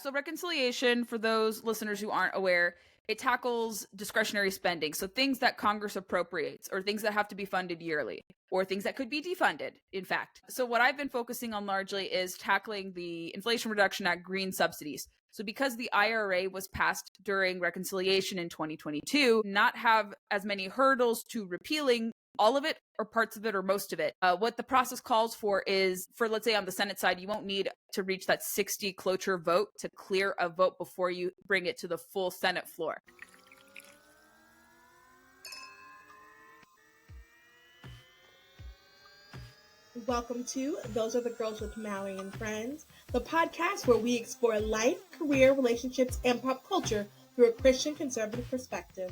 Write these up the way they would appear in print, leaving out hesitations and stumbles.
So reconciliation, for those listeners who aren't aware, it tackles discretionary spending. So things that Congress appropriates or things that have to be funded yearly or things that could be defunded, in fact. So what I've been focusing on largely is tackling the Inflation Reduction Act green subsidies. So because the IRA was passed during reconciliation in 2022, not have as many hurdles to repealing all of it or parts of it or most of it. What the process calls for is, for let's say on the Senate side, you won't need to reach that 60 cloture vote to clear a vote before you bring it to the full Senate floor. Welcome to Those Are the Girls with Mallory and Friends, the podcast where we explore life, career, relationships, and pop culture through a Christian conservative perspective.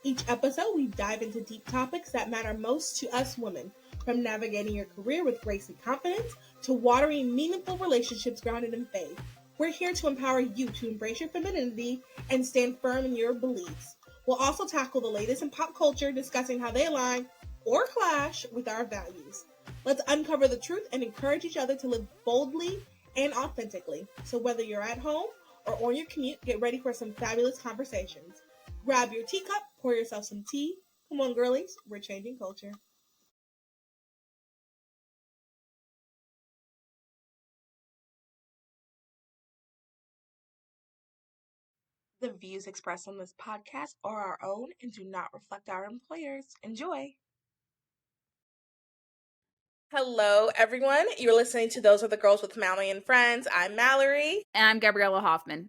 Each episode, we dive into deep topics that matter most to us women, from navigating your career with grace and confidence to watering meaningful relationships grounded in faith. We're here to empower you to embrace your femininity and stand firm in your beliefs. We'll also tackle the latest in pop culture, discussing how they align or clash with our values. Let's uncover the truth and encourage each other to live boldly and authentically. So whether you're at home or on your commute, get ready for some fabulous conversations. Grab your teacup, pour yourself some tea. Come on, girlies, we're changing culture. The views expressed on this podcast are our own and do not reflect our employers. Enjoy. Hello, everyone. You're listening to Those Are the Girls with Mallory and Friends. I'm Mallory. And I'm Gabriella Hoffman.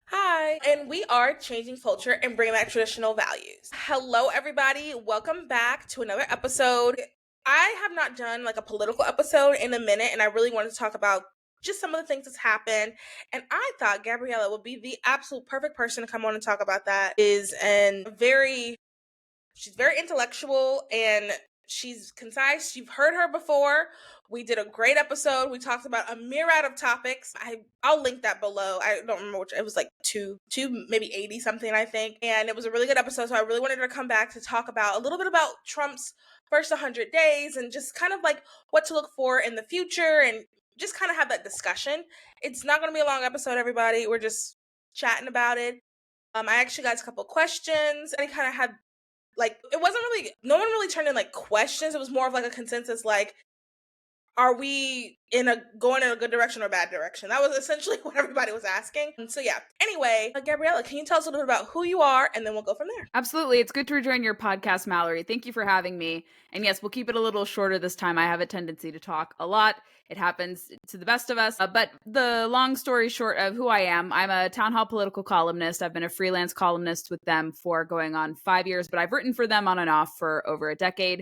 Hi, and we are changing culture and bringing back traditional values. Hello, everybody. Welcome back to another episode. I have not done like a political episode in a minute, and I really wanted to talk about just some of the things that's happened. And I thought Gabriella would be the absolute perfect person to come on and talk about that. She's very intellectual and she's concise. You've heard her before. We did a great episode. We talked about a myriad of topics. I'll link that below. I don't remember which. It was like two, maybe 80 something, I think. And it was a really good episode. So I really wanted her to come back to talk about a little bit about Trump's first 100 days and just kind of like what to look for in the future and just kind of have that discussion. It's not going to be a long episode, everybody. We're just chatting about it. I actually got a couple questions. I kind of had like, it wasn't really, no one really turned in like questions. It was more of like a consensus, like, are we going in a good direction or bad direction? That was essentially what everybody was asking. So yeah. Anyway, Gabriella, can you tell us a little bit about who you are, and then we'll go from there? Absolutely. It's good to rejoin your podcast, Mallory. Thank you for having me. And yes, we'll keep it a little shorter this time. I have a tendency to talk a lot. It happens to the best of us. But the long story short of who I am, I'm a town hall political columnist. I've been a freelance columnist with them for going on 5 years, but I've written for them on and off for over a decade.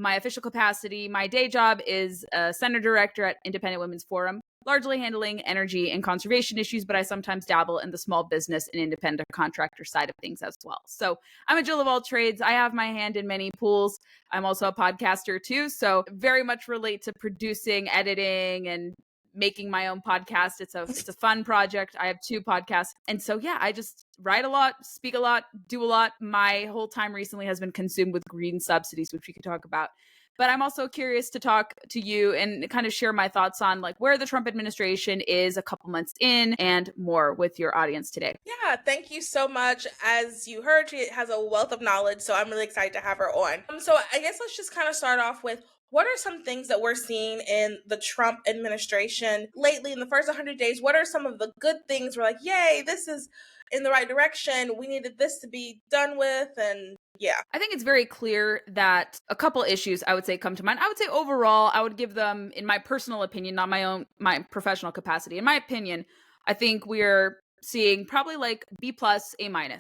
My official capacity, my day job is a center director at Independent Women's Forum, largely handling energy and conservation issues, but I sometimes dabble in the small business and independent contractor side of things as well. So I'm a Jill of all trades. I have my hand in many pools. I'm also a podcaster too, so very much relate to producing, editing, and making my own podcast. It's a fun project. I have 2 podcasts. And so, yeah, I just write a lot, speak a lot, do a lot. My whole time recently has been consumed with green subsidies, which we could talk about. But I'm also curious to talk to you and kind of share my thoughts on like where the Trump administration is a couple months in and more with your audience today. Yeah, thank you so much. As you heard, she has a wealth of knowledge, so I'm really excited to have her on. So I guess let's just kind of start off with, what are some things that we're seeing in the Trump administration lately in the first 100 days? What are some of the good things we're like, yay, this is in the right direction. We needed this to be done with. And yeah. I think it's very clear that a couple issues I would say come to mind. I would say overall, I would give them, in my personal opinion, not my professional capacity. In my opinion, I think we're seeing probably like B+, A-,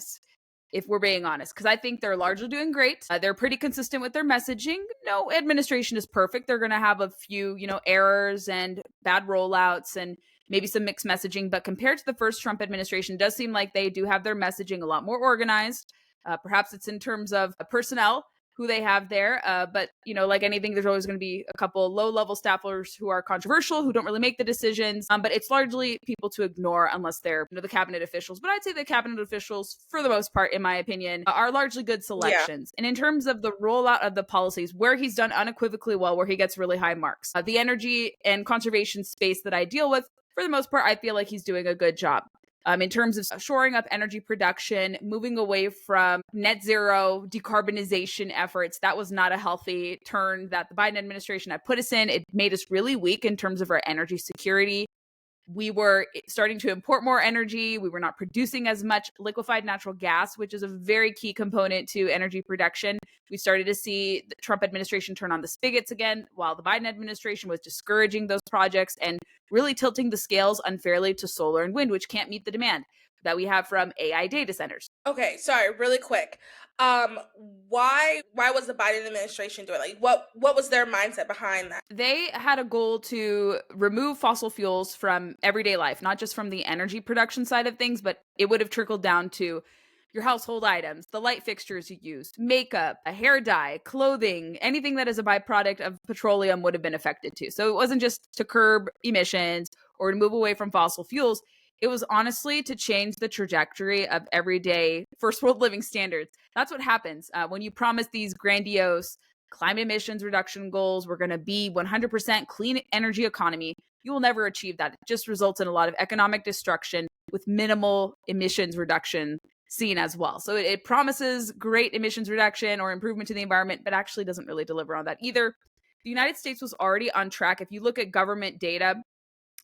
if we're being honest, because I think they're largely doing great. They're pretty consistent with their messaging. No administration is perfect. They're going to have a few, errors and bad rollouts and maybe some mixed messaging. But compared to the first Trump administration, it does seem like they do have their messaging a lot more organized. Perhaps it's in terms of personnel, who they have there. But, like anything, there's always going to be a couple low-level staffers who are controversial, who don't really make the decisions. But it's largely people to ignore unless they're, the cabinet officials. But I'd say the cabinet officials, for the most part, in my opinion, are largely good selections. Yeah. And in terms of the rollout of the policies, where he's done unequivocally well, where he gets really high marks, the energy and conservation space that I deal with, for the most part, I feel like he's doing a good job. in terms of shoring up energy production, moving away from net zero decarbonization efforts. That was not a healthy turn that the Biden administration had put us in. It made us really weak in terms of our energy security. We were starting to import more energy. We were not producing as much liquefied natural gas, which is a very key component to energy production. We started to see the Trump administration turn on the spigots again, while the Biden administration was discouraging those projects and really tilting the scales unfairly to solar and wind, which can't meet the demand that we have from AI data centers. Okay, sorry, really quick. Why was the Biden administration doing what was their mindset behind that? They had a goal to remove fossil fuels from everyday life, not just from the energy production side of things, but it would have trickled down to your household items, the light fixtures you use, makeup, a hair dye, clothing, anything that is a byproduct of petroleum would have been affected too. So it wasn't just to curb emissions or to move away from fossil fuels. It was honestly to change the trajectory of everyday first world living standards. That's what happens when you promise these grandiose climate emissions reduction goals. We're going to be 100% clean energy economy. You will never achieve that. It just results in a lot of economic destruction with minimal emissions reduction seen as well. So it promises great emissions reduction or improvement to the environment, but actually doesn't really deliver on that either. The United States was already on track. If you look at government data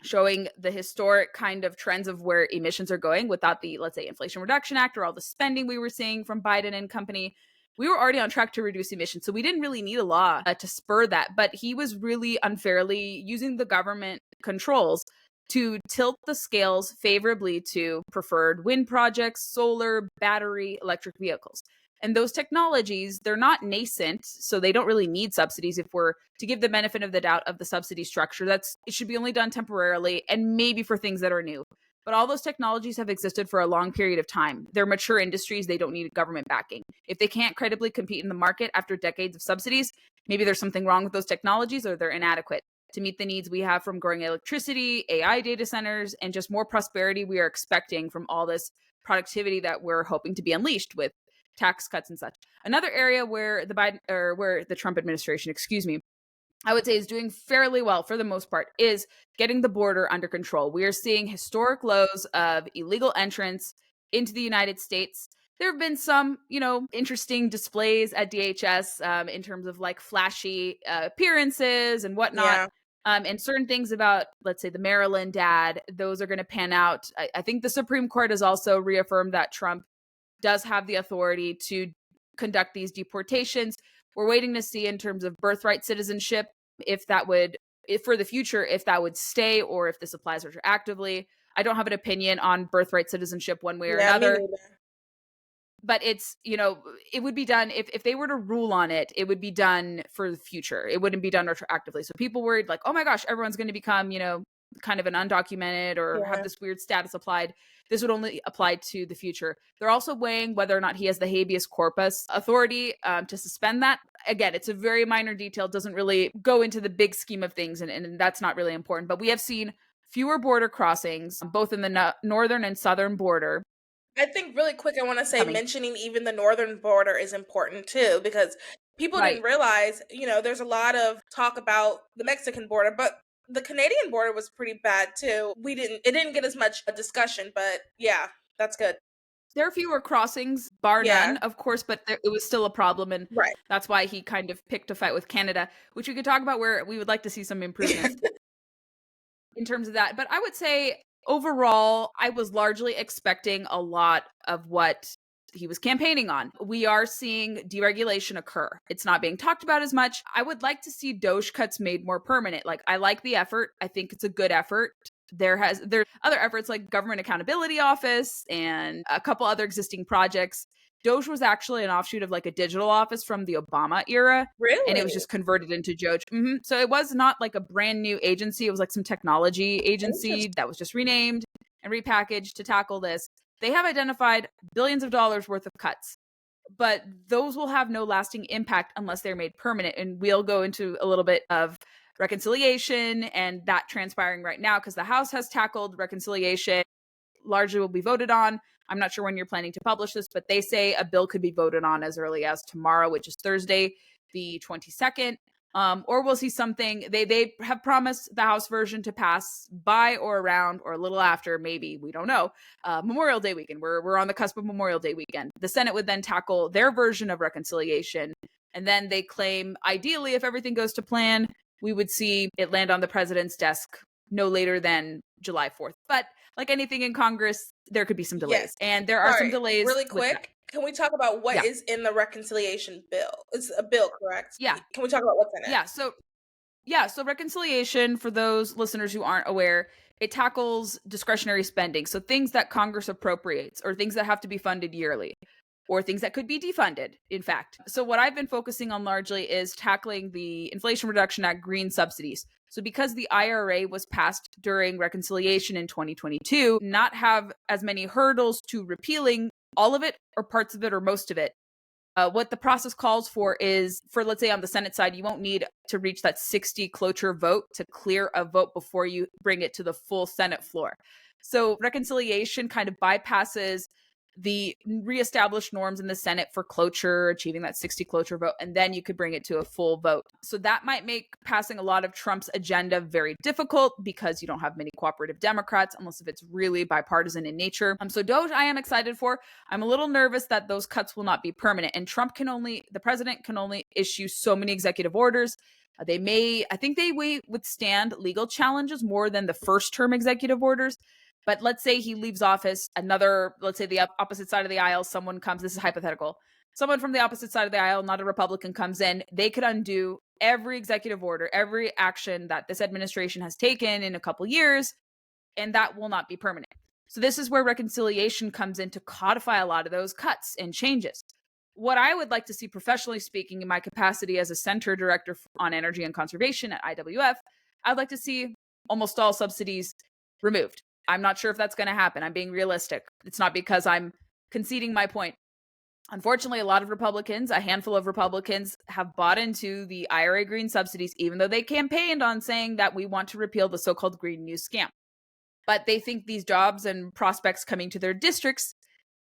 showing the historic kind of trends of where emissions are going without the, let's say, Inflation Reduction Act or all the spending we were seeing from Biden and company, we were already on track to reduce emissions. So we didn't really need a law to spur that. But he was really unfairly using the government controls to tilt the scales favorably to preferred wind projects, solar, battery, electric vehicles. And those technologies, they're not nascent, so they don't really need subsidies. If we're to give the benefit of the doubt of the subsidy structure, it should be only done temporarily and maybe for things that are new. But all those technologies have existed for a long period of time. They're mature industries. They don't need government backing. If they can't credibly compete in the market after decades of subsidies, maybe there's something wrong with those technologies or they're inadequate to meet the needs we have from growing electricity, AI data centers, and just more prosperity we are expecting from all this productivity that we're hoping to be unleashed with tax cuts and such. Another area where the Trump administration, I would say is doing fairly well for the most part is getting the border under control. We are seeing historic lows of illegal entrance into the United States. There have been some, interesting displays at DHS in terms of like flashy appearances and whatnot. Yeah. And certain things about, let's say, the Maryland dad, those are going to pan out. I think the Supreme Court has also reaffirmed that Trump does have the authority to conduct these deportations. We're waiting to see in terms of birthright citizenship, if for the future, if that would stay or if this applies retroactively. I don't have an opinion on birthright citizenship one way or another. But it's, it would be done if they were to rule on it, it would be done for the future. It wouldn't be done retroactively. So people worried like, oh my gosh, everyone's going to become, kind of an undocumented or have this weird status applied. This would only apply to the future. They're also weighing whether or not he has the habeas corpus authority to suspend that. Again, it's a very minor detail, doesn't really go into the big scheme of things, and that's not really important. But we have seen fewer border crossings, both in the northern and southern border. I think really quick, I want to say mentioning even the northern border is important too, because people didn't realize, there's a lot of talk about the Mexican border, but the Canadian border was pretty bad too. It didn't get as much discussion, but yeah, that's good. There are fewer crossings, bar none, of course, but it was still a problem. And that's why he kind of picked a fight with Canada, which we could talk about where we would like to see some improvements in terms of that. But I would say overall, I was largely expecting a lot of what he was campaigning on. We are seeing deregulation occur. It's not being talked about as much. I would like to see Doge cuts made more permanent. Like, I like the effort. I think it's a good effort. There are other efforts like Government Accountability Office and a couple other existing projects. Doge was actually an offshoot of like a digital office from the Obama era. Really? And it was just converted into Doge. So it was not like a brand new agency. It was like some technology agency that was just renamed and repackaged to tackle this. They have identified billions of dollars worth of cuts, but those will have no lasting impact unless they're made permanent. And we'll go into a little bit of reconciliation and that transpiring right now because the House has tackled reconciliation, largely will be voted on. I'm not sure when you're planning to publish this, but they say a bill could be voted on as early as tomorrow, which is Thursday, the 22nd. Or we'll see something. They have promised the House version to pass by or around or a little after, maybe, we don't know, Memorial Day weekend. We're on the cusp of Memorial Day weekend. The Senate would then tackle their version of reconciliation. And then they claim, ideally, if everything goes to plan, we would see it land on the president's desk no later than July 4th. But like anything in Congress, there could be some delays. Yes. And there are some delays. Really quick, can we talk about what is in the reconciliation bill? It's a bill, correct? Yeah. Can we talk about what's in it? So reconciliation, for those listeners who aren't aware, it tackles discretionary spending. So things that Congress appropriates or things that have to be funded yearly or things that could be defunded, in fact. So what I've been focusing on largely is tackling the Inflation Reduction Act green subsidies. So because the IRA was passed during reconciliation in 2022, not have as many hurdles to repealing all of it or parts of it or most of it. What the process calls for is, for let's say on the Senate side, you won't need to reach that 60 cloture vote to clear a vote before you bring it to the full Senate floor. So reconciliation kind of bypasses the reestablished norms in the Senate for cloture, achieving that 60 cloture vote, and then you could bring it to a full vote. So that might make passing a lot of Trump's agenda very difficult because you don't have many cooperative Democrats, unless if it's really bipartisan in nature. So DOGE I am excited for. I'm a little nervous that those cuts will not be permanent, and the president can only issue so many executive orders. I think they withstand legal challenges more than the first term executive orders. But let's say he leaves office, let's say the opposite side of the aisle, someone comes, this is hypothetical, someone from the opposite side of the aisle, not a Republican, comes in, they could undo every executive order, every action that this administration has taken in a couple years, and that will not be permanent. So this is where reconciliation comes in to codify a lot of those cuts and changes. What I would like to see, professionally speaking, in my capacity as a center director on energy and conservation at IWF, I'd like to see almost all subsidies removed. I'm not sure if that's going to happen. I'm being realistic. It's not because I'm conceding my point. Unfortunately, a lot of Republicans, a handful of Republicans, have bought into the IRA green subsidies, even though they campaigned on saying that we want to repeal the so-called Green New Scam. But they think these jobs and prospects coming to their districts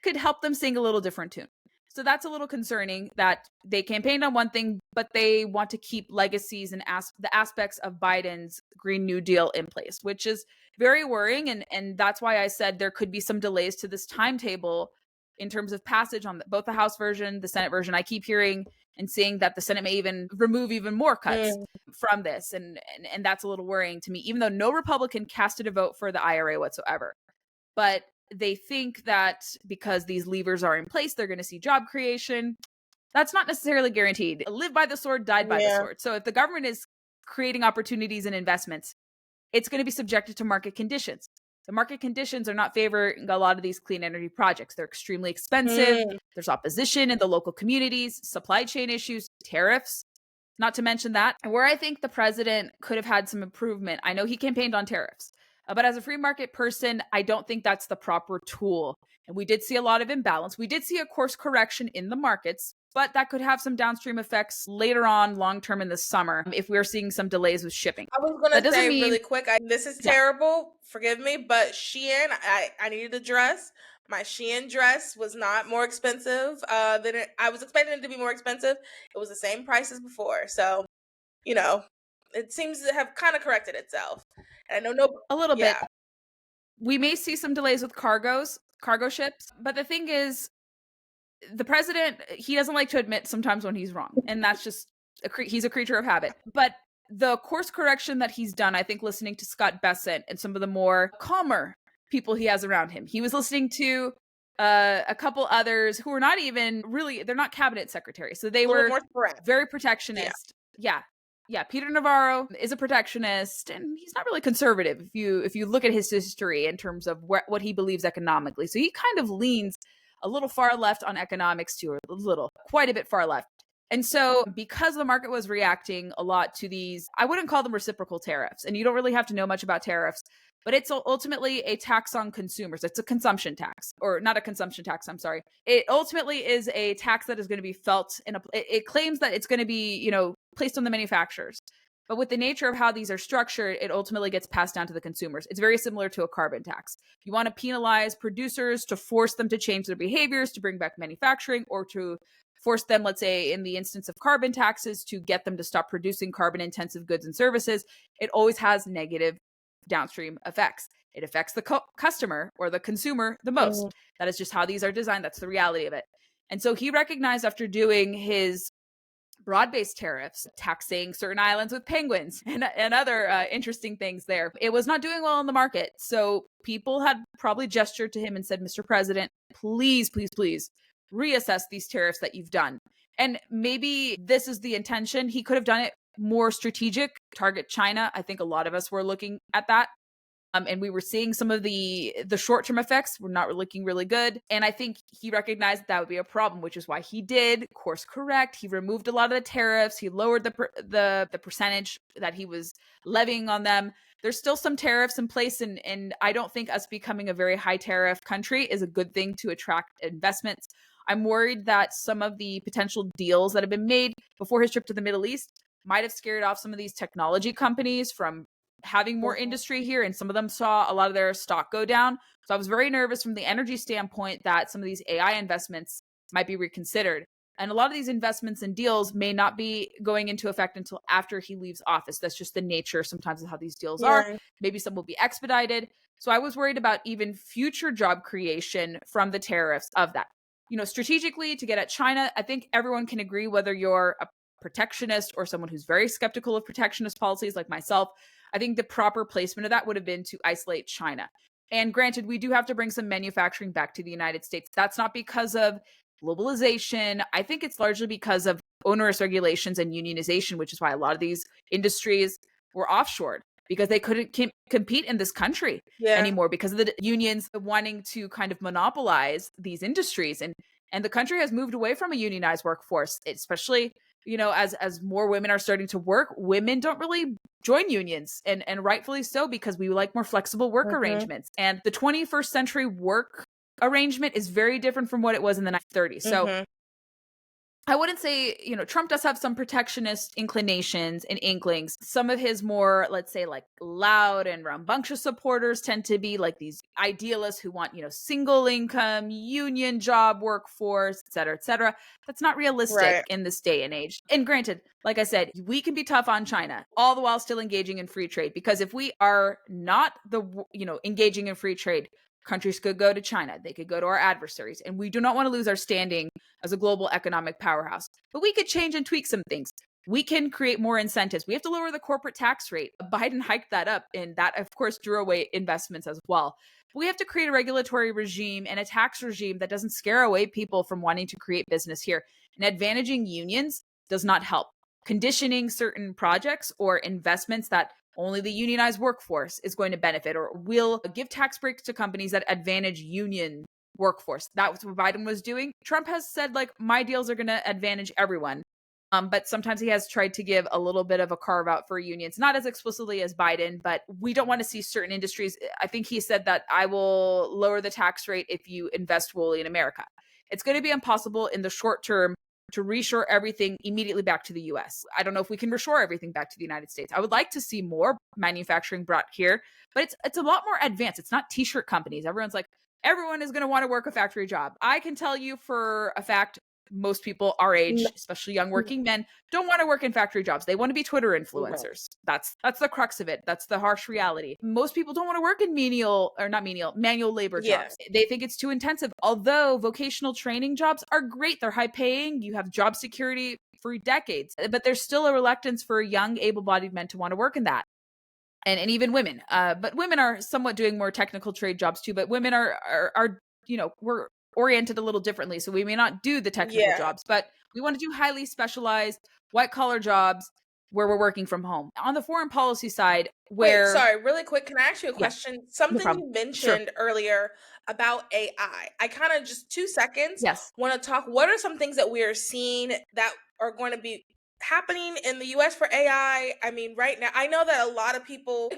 could help them sing a little different tune. So that's a little concerning that they campaigned on one thing, but they want to keep legacies and the aspects of Biden's Green New Deal in place, which is very worrying. And that's why I said there could be some delays to this timetable in terms of passage on both the House version, the Senate version. I keep hearing and seeing that the Senate may even remove even more cuts from this. And that's a little worrying to me, even though no Republican casted a vote for the IRA whatsoever. But they think that because these levers are in place, they're going to see job creation. That's not necessarily guaranteed. Live by the sword, died by the sword. So if the government is creating opportunities and investments, it's going to be subjected to market conditions. The market conditions are not favoring a lot of these clean energy projects. They're extremely expensive. There's opposition in the local communities, supply chain issues, tariffs, not to mention that. And where I think the president could have had some improvement, I know he campaigned on tariffs. But as a free market person, I don't think that's the proper tool. And we did see a lot of imbalance. We did see a course correction in the markets, but that could have some downstream effects later on, long-term in the summer, if we're seeing some delays with shipping. I was going to say really quick, this is terrible, forgive me, but Shein, I needed a dress. My Shein dress was not more expensive than I was expecting it to be more expensive. It was the same price as before. So, it seems to have kind of corrected itself. And I know a little bit. We may see some delays with cargo ships, but the thing is, the president, he doesn't like to admit sometimes when he's wrong, and that's just he's a creature of habit. But the course correction that he's done, I think, listening to Scott Bessent and some of the more calmer people he has around him, he was listening to a couple others who were not even really, they're not cabinet secretaries, so they were very protectionist. Yeah, Peter Navarro is a protectionist, and he's not really conservative if you look at his history in terms of what he believes economically. So he kind of leans a little far left on economics too, or quite a bit far left. And so because the market was reacting a lot to these, I wouldn't call them reciprocal tariffs, and you don't really have to know much about tariffs, but it's ultimately a tax on consumers. It's a consumption tax, or not a consumption tax, I'm sorry. It ultimately is a tax that is going to be felt it claims that it's going to be, placed on the manufacturers. But with the nature of how these are structured, it ultimately gets passed down to the consumers. It's very similar to a carbon tax. You want to penalize producers to force them to change their behaviors, to bring back manufacturing, or to force them, let's say in the instance of carbon taxes, to get them to stop producing carbon intensive goods and services, it always has negative downstream effects. It affects the customer or the consumer the most. That is just how these are designed. That's the reality of it. And so he recognized, after doing his broad-based tariffs, taxing certain islands with penguins and other interesting things there, it was not doing well in the market. So people had probably gestured to him and said, Mr. President, please, please, please reassess these tariffs that you've done. And maybe this is the intention. He could have done it more strategic, target China. I think a lot of us were looking at that. And we were seeing some of the short-term effects were not looking really good. And I think he recognized that would be a problem, which is why he did course correct. He removed a lot of the tariffs. He lowered the percentage that he was levying on them. There's still some tariffs in place, and I don't think us becoming a very high tariff country is a good thing to attract investments. I'm worried that some of the potential deals that have been made before his trip to the Middle East might have scared off some of these technology companies from having more industry here, and some of them saw a lot of their stock go down. So I was very nervous from the energy standpoint that some of these AI investments might be reconsidered. And a lot of these investments and deals may not be going into effect until after he leaves office. That's just the nature sometimes of how these deals are. Maybe some will be expedited. So I was worried about even future job creation from the tariffs of that. Strategically to get at China, I think everyone can agree, whether you're a protectionist or someone who's very skeptical of protectionist policies like myself, I think the proper placement of that would have been to isolate China. And granted, we do have to bring some manufacturing back to the United States. That's not because of globalization. I think it's largely because of onerous regulations and unionization, which is why a lot of these industries were offshored, because they couldn't compete in this country anymore because of the unions wanting to kind of monopolize these industries. And the country has moved away from a unionized workforce, especially as more women are starting to work. Women don't really join unions, and rightfully so, because we like more flexible work arrangements. And the 21st century work arrangement is very different from what it was in the 1930s. So I wouldn't say, Trump does have some protectionist inclinations and inklings. Some of his more, let's say, like loud and rambunctious supporters tend to be like these idealists who want, single income, union job workforce, et cetera, et cetera. That's not realistic in this day and age. And granted, like I said, we can be tough on China, all the while still engaging in free trade. Because if we are not engaging in free trade, countries could go to China. They could go to our adversaries. And we do not want to lose our standing as a global economic powerhouse. But we could change and tweak some things. We can create more incentives. We have to lower the corporate tax rate. Biden hiked that up, and that, of course, drew away investments as well. We have to create a regulatory regime and a tax regime that doesn't scare away people from wanting to create business here. And advantaging unions does not help. Conditioning certain projects or investments that only the unionized workforce is going to benefit, or will give tax breaks to companies that advantage union workforce. That was what Biden was doing. Trump has said, like, my deals are going to advantage everyone. But sometimes he has tried to give a little bit of a carve out for unions, not as explicitly as Biden, but we don't want to see certain industries. I think he said that I will lower the tax rate if you invest fully in America. It's going to be impossible in the short term to reshore everything immediately back to the US. I don't know if we can reshore everything back to the United States. I would like to see more manufacturing brought here, but it's a lot more advanced. It's not t-shirt companies. Everyone's like, everyone is going to want to work a factory job. I can tell you for a fact, most people our age, especially young working men, don't want to work in factory jobs. They want to be Twitter influencers. That's the crux of it. That's the harsh reality. Most people don't want to work in manual labor jobs. They think it's too intensive. Although vocational training jobs are great. They're high paying. You have job security for decades, but there's still a reluctance for young able-bodied men to want to work in that. And even women. But women are somewhat doing more technical trade jobs too, but women are we're oriented a little differently. So we may not do the technical jobs, but we want to do highly specialized white collar jobs where we're working from home. On the foreign policy side, where... Wait, sorry, really quick, can I ask you a question? Something you mentioned earlier about AI. I kind of just 2 seconds want to talk. What are some things that we are seeing that are going to be happening in the US for AI? I mean, right now, I know that a lot of people,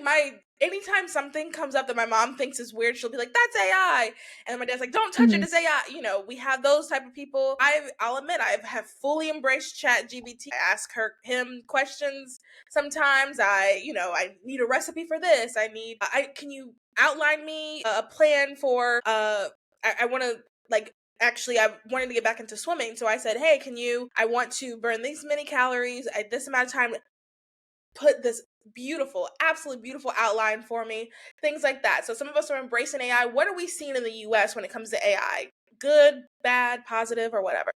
anytime something comes up that my mom thinks is weird, she'll be like, that's AI. And my dad's like, don't touch it, it's AI. We have those type of people. I'll admit, I have fully embraced ChatGPT. I ask him questions. Sometimes I need a recipe for this. Can you outline me a plan for, I want to actually I wanted to get back into swimming. So I said, hey, I want to burn these many calories at this amount of time, put this beautiful, absolutely beautiful outline for me, things like that. So some of us are embracing AI. What are we seeing in the US when it comes to AI? Good, bad, positive, or whatever?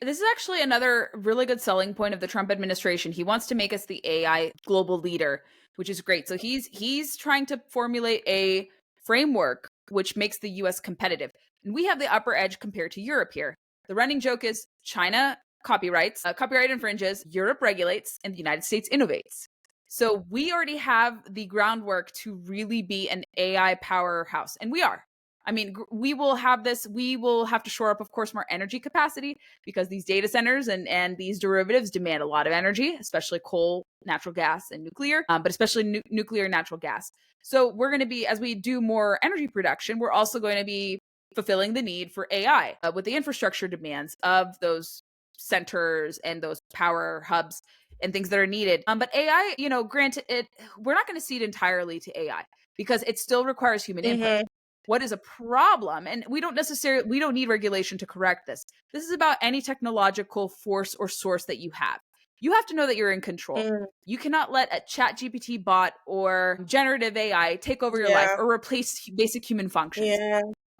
This is actually another really good selling point of the Trump administration. He wants to make us the AI global leader, which is great. So he's trying to formulate a framework which makes the US competitive. And we have the upper edge compared to Europe here. The running joke is China copyrights, copyright infringes, Europe regulates, and the United States innovates. So we already have the groundwork to really be an AI powerhouse, and we are. I mean, we will have this. We will have to shore up, of course, more energy capacity because these data centers and these derivatives demand a lot of energy, especially coal, natural gas, and nuclear, but especially nuclear and natural gas. So we're going to be, as we do more energy production, we're also going to be fulfilling the need for AI with the infrastructure demands of those centers and those power hubs and things that are needed. But AI, granted, we're not going to cede entirely to AI because it still requires human input. What is a problem, and we don't need regulation to correct this. This is about any technological force or source that you have. You have to know that you're in control. You cannot let a chat GPT bot or generative AI take over your life or replace basic human functions.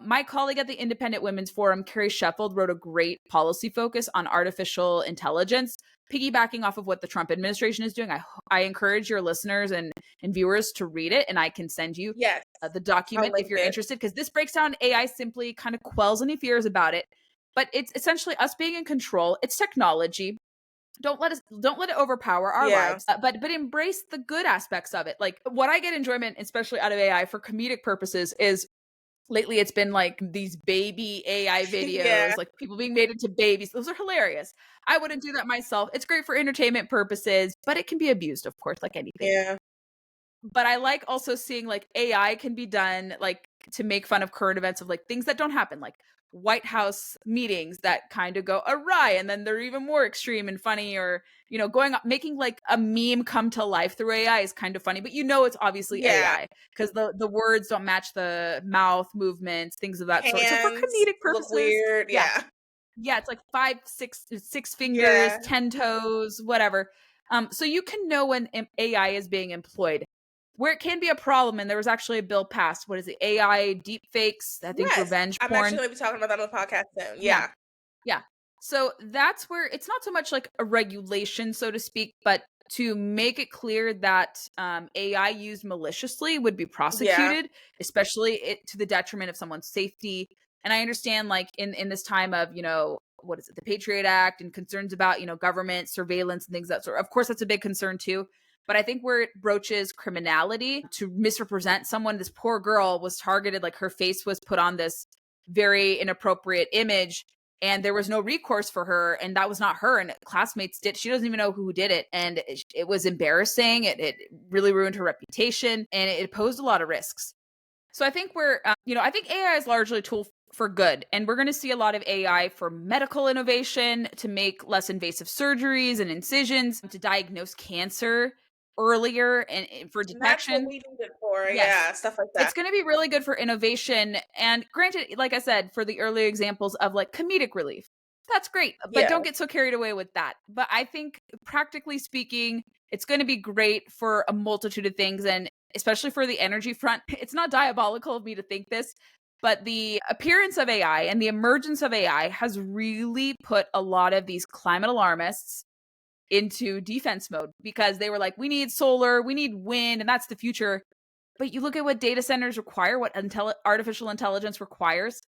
My colleague at the Independent Women's Forum, Carrie Sheffield, wrote a great policy focus on artificial intelligence, piggybacking off of what the Trump administration is doing. I encourage your listeners and viewers to read it, and I can send you the document if you're interested, because this breaks down AI, simply kind of quells any fears about it. But it's essentially us being in control. It's technology. Don't let it overpower our lives, but embrace the good aspects of it. Like, what I get enjoyment, especially out of AI for comedic purposes, is lately it's been like these baby AI videos, like people being made into babies. Those are hilarious. I wouldn't do that myself. It's great for entertainment purposes, but it can be abused, of course, like anything. But I like also seeing like AI can be done like to make fun of current events of like things that don't happen, like White House meetings that kind of go awry, and then they're even more extreme and funny, or making like a meme come to life through AI is kind of funny, but it's obviously AI because the words don't match the mouth movements, things of that sort. So for comedic purposes, look weird. Yeah, it's like 5, 6 fingers, 10 toes, whatever. So you can know when AI is being employed. Where it can be a problem, and there was actually a bill passed. What is it? AI deep fakes, I think revenge porn. I'm actually going to be talking about that on the podcast soon. Yeah. So that's where it's not so much like a regulation, so to speak, but to make it clear that AI used maliciously would be prosecuted, especially to the detriment of someone's safety. And I understand, like, in this time of, what is it, the Patriot Act and concerns about, government surveillance and things of that sort. Of course, that's a big concern too. But I think where it broaches criminality to misrepresent someone, this poor girl was targeted, like her face was put on this very inappropriate image, and there was no recourse for her, and that was not her, and classmates she doesn't even know who did it, and it was embarrassing. It really ruined her reputation, and it posed a lot of risks. So I think I think AI is largely a tool for good, and we're going to see a lot of AI for medical innovation, to make less invasive surgeries and incisions, to diagnose cancer earlier and for detection. That's what we need it for. Stuff like that. It's going to be really good for innovation, and granted, like I said, for the early examples of like comedic relief, that's great, but don't get so carried away with that. But I think practically speaking, it's going to be great for a multitude of things, and especially for the energy front. It's not diabolical of me to think this, but the appearance of AI and the emergence of AI has really put a lot of these climate alarmists into defense mode, because they were like, we need solar, we need wind, and that's the future. But you look at what data centers require, what artificial intelligence requires,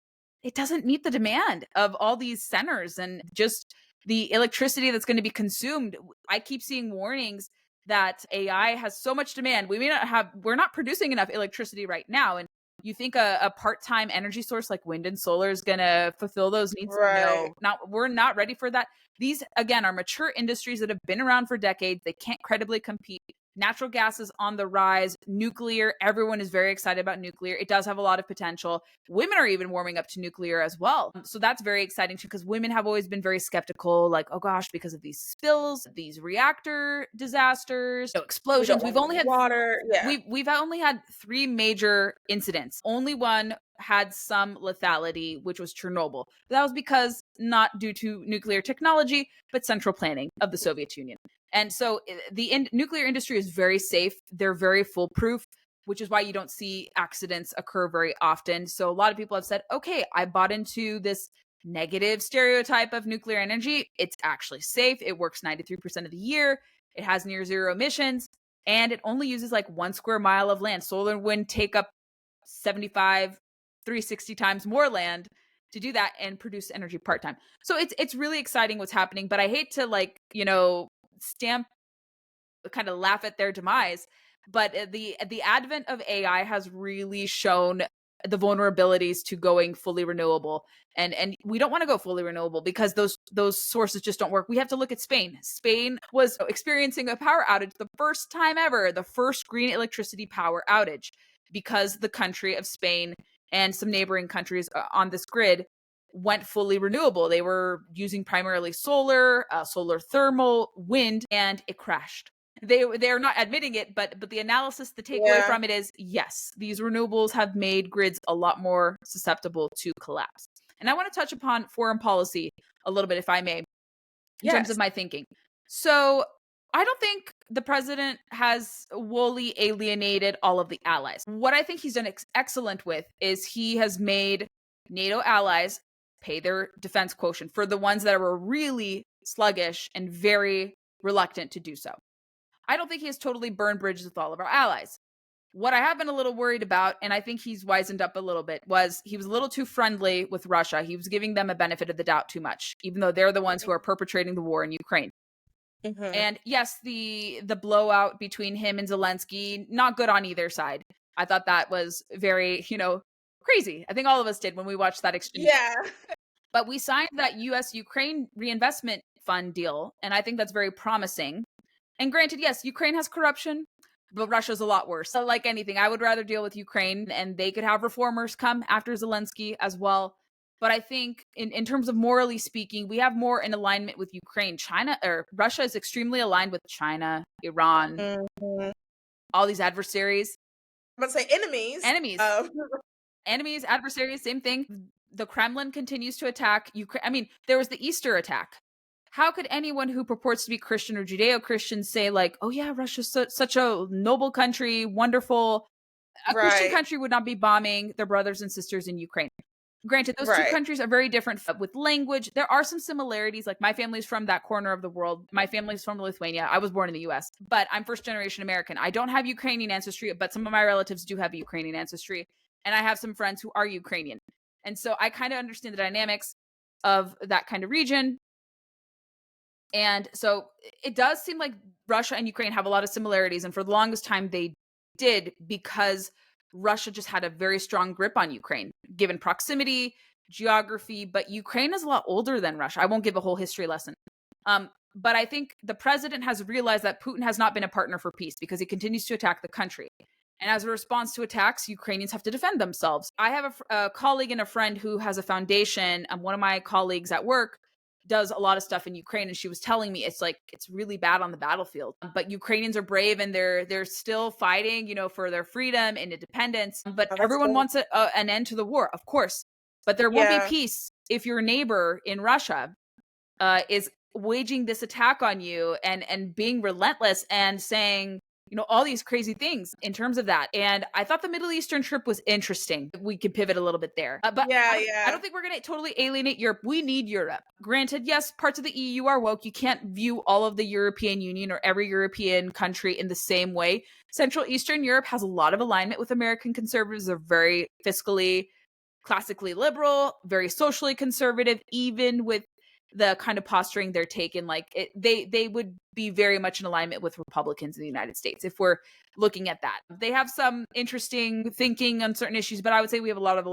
it doesn't meet the demand of all these centers and just the electricity that's going to be consumed. I keep seeing warnings that AI has so much demand. We're not producing enough electricity right now. And you think a part-time energy source like wind and solar is going to fulfill those needs? Right. No, we're not ready for that. These, again, are mature industries that have been around for decades. They can't credibly compete Natural gas is on the rise. Nuclear, everyone is very excited about nuclear. It does have a lot of potential. Women are even warming up to nuclear as well. So that's very exciting too, because women have always been very skeptical, like, oh gosh, because of these spills, these reactor disasters, explosions. We've only had water. Yeah. We've only had 3 major incidents. Only one had some lethality, which was Chernobyl. That was because not due to nuclear technology, but central planning of the Soviet Union. And so the nuclear industry is very safe. They're very foolproof, which is why you don't see accidents occur very often. So a lot of people have said, okay, I bought into this negative stereotype of nuclear energy. It's actually safe. It works 93% of the year. It has near zero emissions, and it only uses like 1 square mile of land. Solar and wind take up 75, 360 times more land to do that and produce energy part-time. So it's really exciting what's happening, but I hate to stamp, kind of laugh at their demise. But the advent of AI has really shown the vulnerabilities to going fully renewable, and we don't want to go fully renewable because those sources just don't work. We have to look at Spain. Spain was experiencing a power outage the first time ever, the first green electricity power outage, because the country of Spain and some neighboring countries on this grid went fully renewable. They were using primarily solar thermal, wind, and it crashed. They're not admitting it, but the analysis, the takeaway from it is, yes, these renewables have made grids a lot more susceptible to collapse. And I want to touch upon foreign policy a little bit, if I may, in terms of my thinking. So I don't think the president has wholly alienated all of the allies. What I think he's done excellent with is he has made NATO allies pay their defense quotient for the ones that were really sluggish and very reluctant to do so. I don't think he has totally burned bridges with all of our allies. What I have been a little worried about, and I think he's wisened up a little bit, was he was a little too friendly with Russia. He was giving them a benefit of the doubt too much, even though they're the ones who are perpetrating the war in Ukraine. Mm-hmm. And yes, the blowout between him and Zelensky, not good on either side. I thought that was very, crazy. I think all of us did when we watched that exchange. Yeah. But we signed that US-Ukraine reinvestment fund deal, and I think that's very promising. And granted, yes, Ukraine has corruption, but Russia's a lot worse. So like anything, I would rather deal with Ukraine, and they could have reformers come after Zelensky as well. But I think in terms of morally speaking, we have more in alignment with Ukraine. Russia is extremely aligned with China, Iran, all these adversaries. I'm going to say enemies. Enemies, adversaries, same thing. The Kremlin continues to attack Ukraine. I mean, there was the Easter attack. How could anyone who purports to be Christian or Judeo-Christian say like, oh yeah, Russia's such a noble country, wonderful. A Christian country would not be bombing their brothers and sisters in Ukraine. Granted, those two countries are very different with language. There are some similarities. Like my family's from that corner of the world. My family's from Lithuania. I was born in the US, but I'm first generation American. I don't have Ukrainian ancestry, but some of my relatives do have Ukrainian ancestry. And I have some friends who are Ukrainian. And so I kind of understand the dynamics of that kind of region. And so it does seem like Russia and Ukraine have a lot of similarities. And for the longest time, they did, because Russia just had a very strong grip on Ukraine, given proximity, geography. But Ukraine is a lot older than Russia. I won't give a whole history lesson. But I think the president has realized that Putin has not been a partner for peace, because he continues to attack the country. And as a response to attacks, Ukrainians have to defend themselves. I have a colleague and a friend who has a foundation. One of my colleagues at work does a lot of stuff in Ukraine, and she was telling me it's really bad on the battlefield, but Ukrainians are brave and they're still fighting, for their freedom and independence. But everyone wants an end to the war, of course. But there won't be peace if your neighbor in Russia is waging this attack on you and being relentless and saying, all these crazy things in terms of that. And I thought the Middle Eastern trip was interesting. We could pivot a little bit there. But I don't think we're going to totally alienate Europe. We need Europe. Granted, yes, parts of the EU are woke. You can't view all of the European Union or every European country in the same way. Central Eastern Europe has a lot of alignment with American conservatives. They're very fiscally, classically liberal, very socially conservative, even with the kind of posturing they're taking. They would be very much in alignment with Republicans in the United States if we're looking at that. They have some interesting thinking on certain issues, but I would say we have a lot of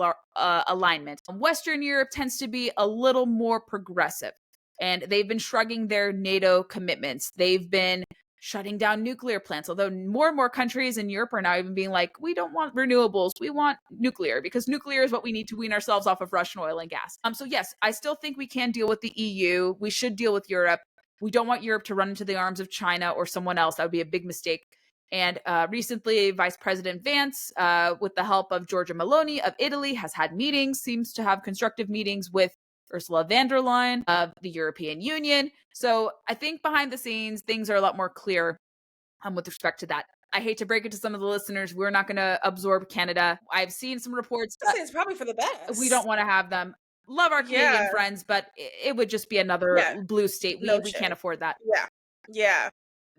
alignment. Western Europe tends to be a little more progressive, and they've been shrugging their NATO commitments. They've been shutting down nuclear plants. Although more and more countries in Europe are now even being like, we don't want renewables, we want nuclear, because nuclear is what we need to wean ourselves off of Russian oil and gas. So yes, I still think we can deal with the EU. We should deal with Europe. We don't want Europe to run into the arms of China or someone else. That would be a big mistake. And recently, Vice President Vance, with the help of Giorgia Meloni of Italy, has had meetings, seems to have constructive meetings with Ursula von der Leyen of the European Union. So I think behind the scenes, things are a lot more clear with respect to that. I hate to break it to some of the listeners, we're not going to absorb Canada. I've seen some reports that it's probably for the best. We don't want to have them. Love our Canadian friends, but it would just be another blue state. We can't afford that. Yeah.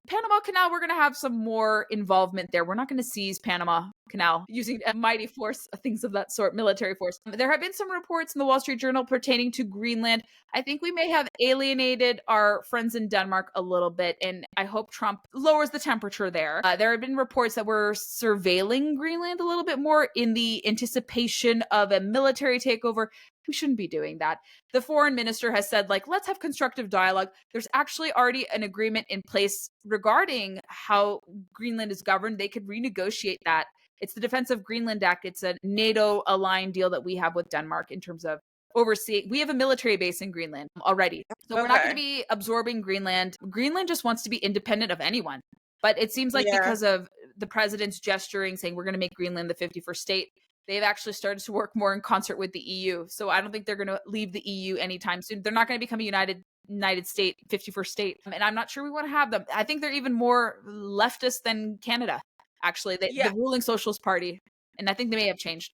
Panama Canal, we're going to have some more involvement there. We're not going to seize Panama Canal using a mighty force, things of that sort, military force. There have been some reports in the Wall Street Journal pertaining to Greenland. I think we may have alienated our friends in Denmark a little bit, and I hope Trump lowers the temperature there. There have been reports that we're surveilling Greenland a little bit more in the anticipation of a military takeover. We shouldn't be doing that. The foreign minister has said, like, let's have constructive dialogue. There's actually already an agreement in place regarding how Greenland is governed. They could renegotiate that. It's the Defense of Greenland Act. It's a NATO-aligned deal that we have with Denmark in terms of overseeing. We have a military base in Greenland already. So we're not going to be absorbing Greenland. Greenland just wants to be independent of anyone. But it seems like because of the president's gesturing, saying we're going to make Greenland the 51st state, they've actually started to work more in concert with the EU. So I don't think they're going to leave the EU anytime soon. They're not going to become a United State, 51st state. And I'm not sure we want to have them. I think they're even more leftist than Canada, actually. The ruling Socialist Party. And I think they may have changed.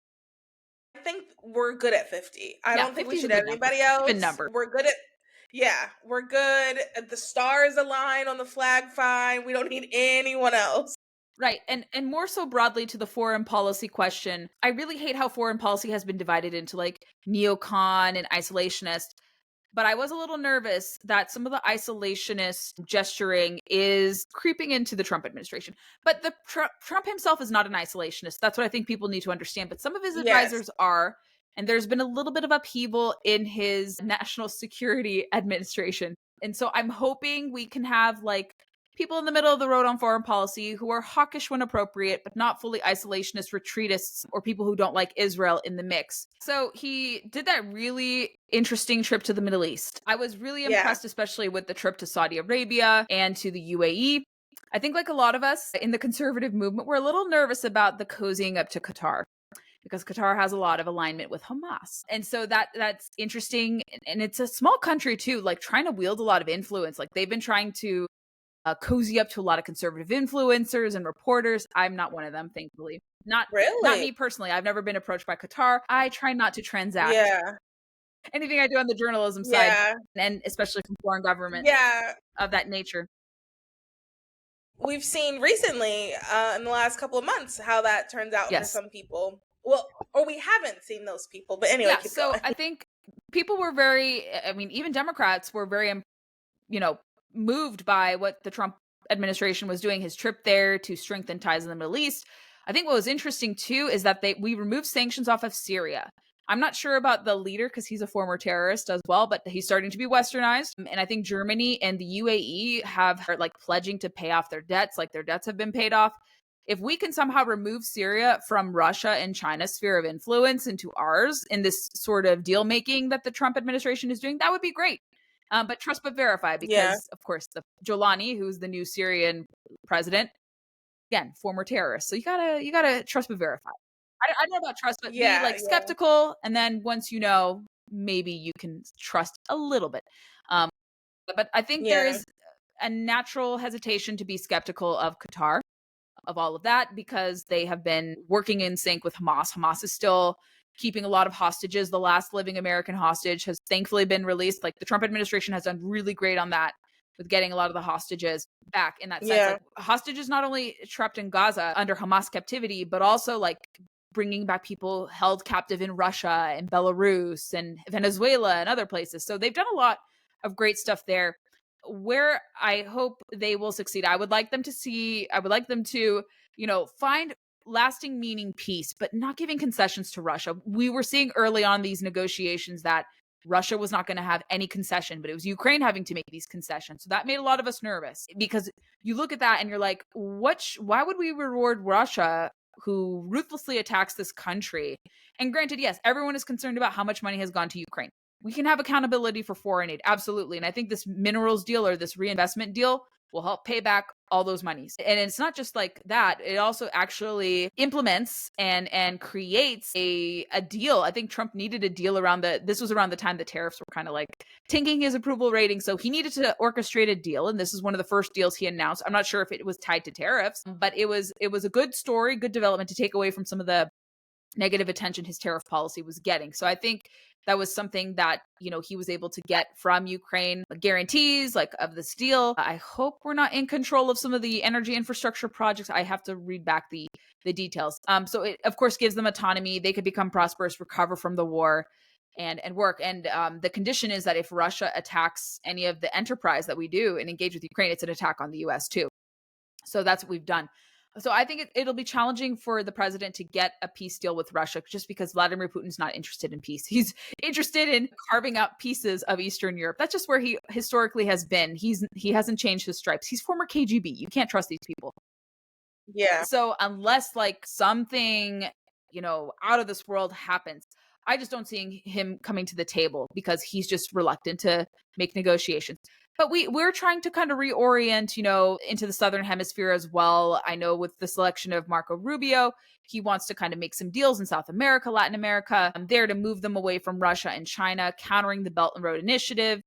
I think we're good at 50. I don't think we should have anybody else. Good number. We're good at, we're good. The stars align on the flag fine. We don't need anyone else. Right. And more so broadly to the foreign policy question, I really hate how foreign policy has been divided into like neocon and isolationist. But I was a little nervous that some of the isolationist gesturing is creeping into the Trump administration. But the Trump himself is not an isolationist. That's what I think people need to understand. But some of his advisors are. And there's been a little bit of upheaval in his national security administration. And so I'm hoping we can have like people in the middle of the road on foreign policy who are hawkish when appropriate, but not fully isolationist retreatists or people who don't like Israel in the mix. So he did that really interesting trip to the Middle East. I was really impressed, especially with the trip to Saudi Arabia and to the UAE. I think like a lot of us in the conservative movement, we're a little nervous about the cozying up to Qatar, because Qatar has a lot of alignment with Hamas. And so that's interesting. And it's a small country too, like trying to wield a lot of influence. Like they've been trying to cozy up to a lot of conservative influencers and reporters. I'm not one of them, thankfully. Not me personally. I've never been approached by Qatar. I try not to transact. Anything I do on the journalism side, and especially from foreign governments of that nature. We've seen recently, in the last couple of months, how that turns out for some people. Well, or we haven't seen those people. But anyway, so going. I think people were even Democrats were very, moved by what the Trump administration was doing, his trip there to strengthen ties in the Middle East. I think what was interesting too is that we removed sanctions off of Syria. I'm not sure about the leader because he's a former terrorist as well, but he's starting to be westernized. And I think Germany and the UAE are like pledging to pay off their debts, like their debts have been paid off. If we can somehow remove Syria from Russia and China's sphere of influence into ours in this sort of deal making that the Trump administration is doing, that would be great. But trust but verify, because of course the Jolani, who's the new Syrian president, again, former terrorist. So you gotta trust but verify. I don't know about trust, but be like skeptical, and then once you know, maybe you can trust a little bit. But I think there is a natural hesitation to be skeptical of Qatar, of all of that, because they have been working in sync with Hamas. Hamas is still keeping a lot of hostages. The last living American hostage has thankfully been released. Like the Trump administration has done really great on that with getting a lot of the hostages back in that sense. Like, hostages not only trapped in Gaza under Hamas captivity, but also like bringing back people held captive in Russia and Belarus and Venezuela and other places. So they've done a lot of great stuff there. Where I hope they will succeed, I would like them to, find lasting meaning peace, but not giving concessions to Russia. We were seeing early on these negotiations that Russia was not going to have any concession, but it was Ukraine having to make these concessions. So that made a lot of us nervous, because you look at that and you're like, why would we reward Russia, who ruthlessly attacks this country? And granted, yes, everyone is concerned about how much money has gone to Ukraine. We can have accountability for foreign aid, absolutely. And I think this minerals deal, or this reinvestment deal, will help pay back all those monies. And it's not just like that. It also actually implements and creates a deal. I think Trump needed a deal this was around the time the tariffs were kind of like tanking his approval rating. So he needed to orchestrate a deal. And this is one of the first deals he announced. I'm not sure if it was tied to tariffs, but it was a good story, good development to take away from some of the negative attention his tariff policy was getting. So I think that was something that, he was able to get from Ukraine, guarantees like of this deal. I hope we're not in control of some of the energy infrastructure projects. I have to read back the details. So it, of course, gives them autonomy. They could become prosperous, recover from the war, and work. And the condition is that if Russia attacks any of the enterprise that we do and engage with Ukraine, it's an attack on the US too. So that's what we've done. So I think it'll be challenging for the president to get a peace deal with Russia, just because Vladimir Putin's not interested in peace. He's interested in carving out pieces of Eastern Europe. That's just where he historically has been. He hasn't changed his stripes. He's former KGB. You can't trust these people. Yeah. So unless like something, out of this world happens, I just don't see him coming to the table, because he's just reluctant to make negotiations. But we're trying to kind of reorient, into the Southern Hemisphere as well. I know with the selection of Marco Rubio, he wants to kind of make some deals in South America, Latin America, there to move them away from Russia and China, countering the Belt and Road Initiative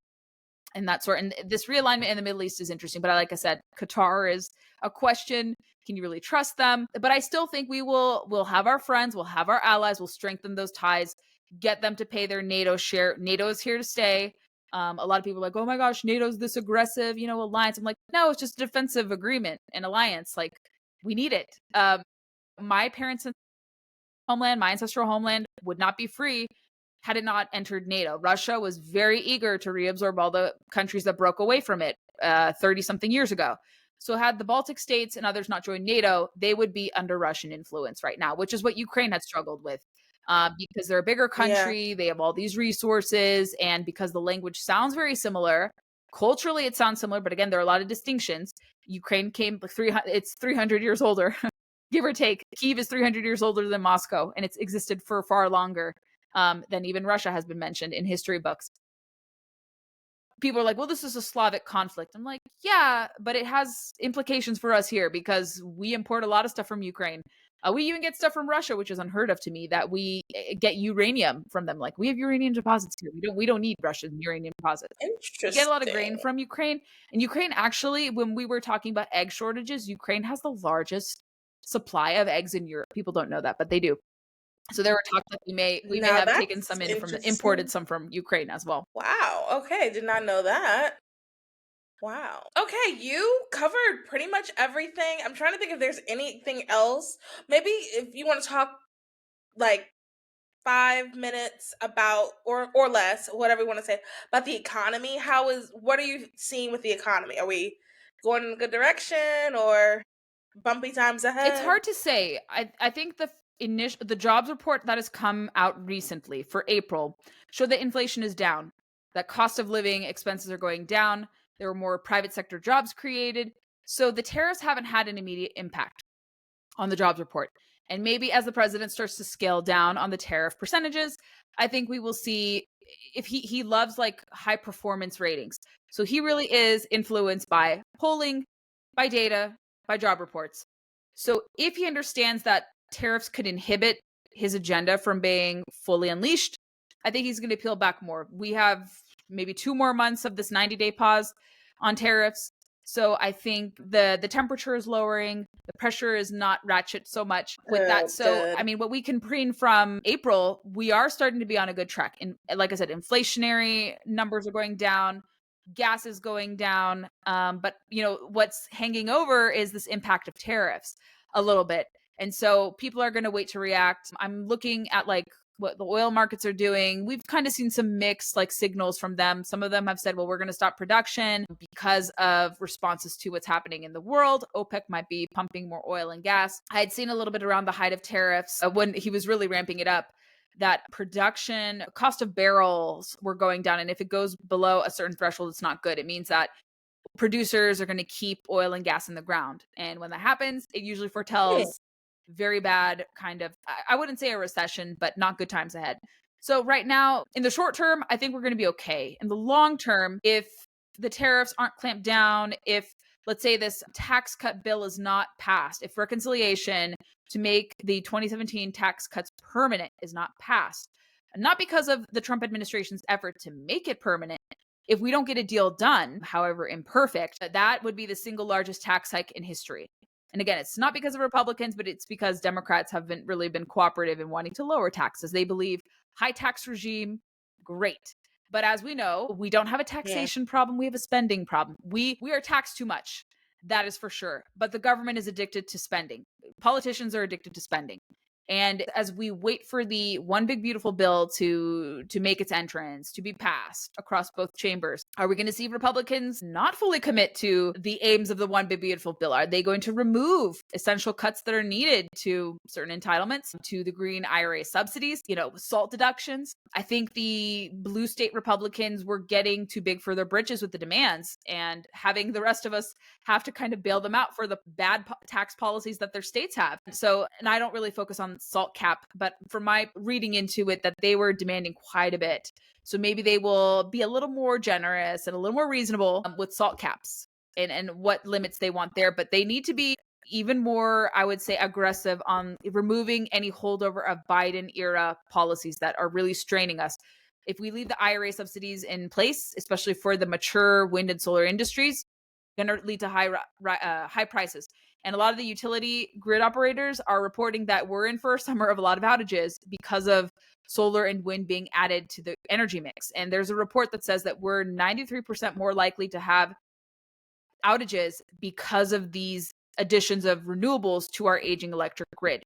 and that sort. And this realignment in the Middle East is interesting. But like I said, Qatar is a question. Can you really trust them? But I still think we'll have our friends, we'll have our allies, we'll strengthen those ties, get them to pay their NATO share. NATO is here to stay. A lot of people are like, oh my gosh, NATO's this aggressive, alliance. I'm like, no, it's just a defensive agreement and alliance. Like, we need it. My parents' homeland, my ancestral homeland, would not be free had it not entered NATO. Russia was very eager to reabsorb all the countries that broke away from it 30-something years ago. So had the Baltic states and others not joined NATO, they would be under Russian influence right now, which is what Ukraine had struggled with. Because they're a bigger country, they have all these resources, and because the language sounds very similar, culturally it sounds similar, but again, there are a lot of distinctions. Ukraine came it's 300 years older, give or take. Kyiv is 300 years older than Moscow, and it's existed for far longer than even Russia has been mentioned in history books. People are like, well, this is a Slavic conflict. I'm like, yeah, but it has implications for us here, because we import a lot of stuff from Ukraine. We even get stuff from Russia, which is unheard of to me, that we get uranium from them. Like, we have uranium deposits here. We don't need Russian uranium deposits. Interesting. We get a lot of grain from Ukraine. And Ukraine actually, when we were talking about egg shortages, Ukraine has the largest supply of eggs in Europe. People don't know that, but they do. So there were talks that we may have taken some in imported some from Ukraine as well. Wow. Okay, did not know that. Wow. Okay, you covered pretty much everything. I'm trying to think if there's anything else. Maybe if you want to talk like 5 minutes about or less, whatever you want to say, about the economy. What are you seeing with the economy? Are we going in a good direction or bumpy times ahead? It's hard to say. I think the jobs report that has come out recently for April showed that inflation is down, that cost of living expenses are going down. There were more private sector jobs created. So the tariffs haven't had an immediate impact on the jobs report. And maybe as the president starts to scale down on the tariff percentages, I think we will see, if he loves like high performance ratings. So he really is influenced by polling, by data, by job reports. So if he understands that tariffs could inhibit his agenda from being fully unleashed, I think he's going to peel back more. We have maybe 2 more months of this 90-day pause on tariffs. So I think the temperature is lowering. The pressure is not ratchet so much with that. So, good. I mean, what we can preen from April, we are starting to be on a good track. And like I said, inflationary numbers are going down. Gas is going down. But, what's hanging over is this impact of tariffs a little bit. And so people are going to wait to react. I'm looking at like what the oil markets are doing. We've kind of seen some mixed like signals from them. Some of them have said, well, we're going to stop production because of responses to what's happening in the world. OPEC might be pumping more oil and gas. I had seen a little bit around the height of tariffs when he was really ramping it up, that production cost of barrels were going down. And if it goes below a certain threshold, it's not good. It means that producers are going to keep oil and gas in the ground. And when that happens, it usually foretells very bad kind of, I wouldn't say a recession, but not good times ahead. So right now, in the short term, I think we're going to be okay. In the long term, if the tariffs aren't clamped down, if let's say this tax cut bill is not passed, if reconciliation to make the 2017 tax cuts permanent is not passed, not because of the Trump administration's effort to make it permanent, if we don't get a deal done, however imperfect, that would be the single largest tax hike in history. And again, it's not because of Republicans, but it's because Democrats haven't really been cooperative in wanting to lower taxes. They believe high tax regime, great. But as we know, we don't have a taxation problem. We have a spending problem. We are taxed too much. That is for sure. But the government is addicted to spending. Politicians are addicted to spending. And as we wait for the one big beautiful bill to make its entrance, to be passed across both chambers, are we going to see Republicans not fully commit to the aims of the one big beautiful bill? Are they going to remove essential cuts that are needed to certain entitlements, to the green IRA subsidies, SALT deductions? I think the blue state Republicans were getting too big for their britches with the demands, and having the rest of us have to kind of bail them out for the bad tax policies that their states have. So, and I don't really focus on SALT cap, but from my reading into it, that they were demanding quite a bit. So maybe they will be a little more generous and a little more reasonable with SALT caps and what limits they want there. But they need to be even more, I would say, aggressive on removing any holdover of Biden era policies that are really straining us. If we leave the IRA subsidies in place, especially for the mature wind and solar industries, going to lead to high prices. And a lot of the utility grid operators are reporting that we're in for a summer of a lot of outages because of solar and wind being added to the energy mix. And there's a report that says that we're 93% more likely to have outages because of these additions of renewables to our aging electric grid.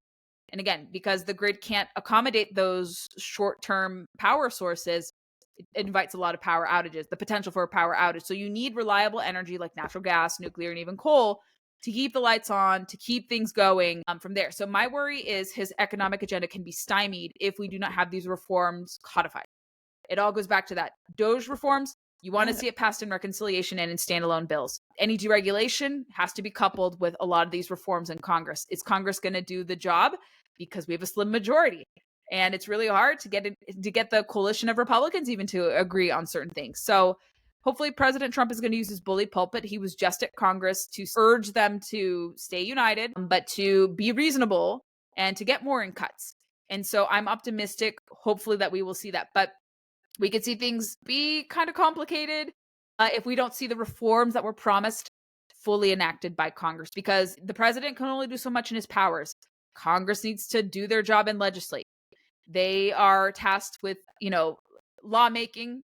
And again, because the grid can't accommodate those short-term power sources, it invites a lot of power outages, the potential for a power outage. So you need reliable energy like natural gas, nuclear, and even coal to keep the lights on, to keep things going from there. So my worry is his economic agenda can be stymied if we do not have these reforms codified. It all goes back to that. DOGE reforms, you want to see it passed in reconciliation and in standalone bills. Any deregulation has to be coupled with a lot of these reforms in Congress. Is Congress going to do the job? Because we have a slim majority. And it's really hard to get the coalition of Republicans even to agree on certain things. So hopefully President Trump is going to use his bully pulpit. He was just at Congress to urge them to stay united, but to be reasonable and to get more in cuts. And so I'm optimistic, hopefully, that we will see that. But we could see things be kind of complicated if we don't see the reforms that were promised fully enacted by Congress, because the president can only do so much in his powers. Congress needs to do their job and legislate. They are tasked with, lawmaking.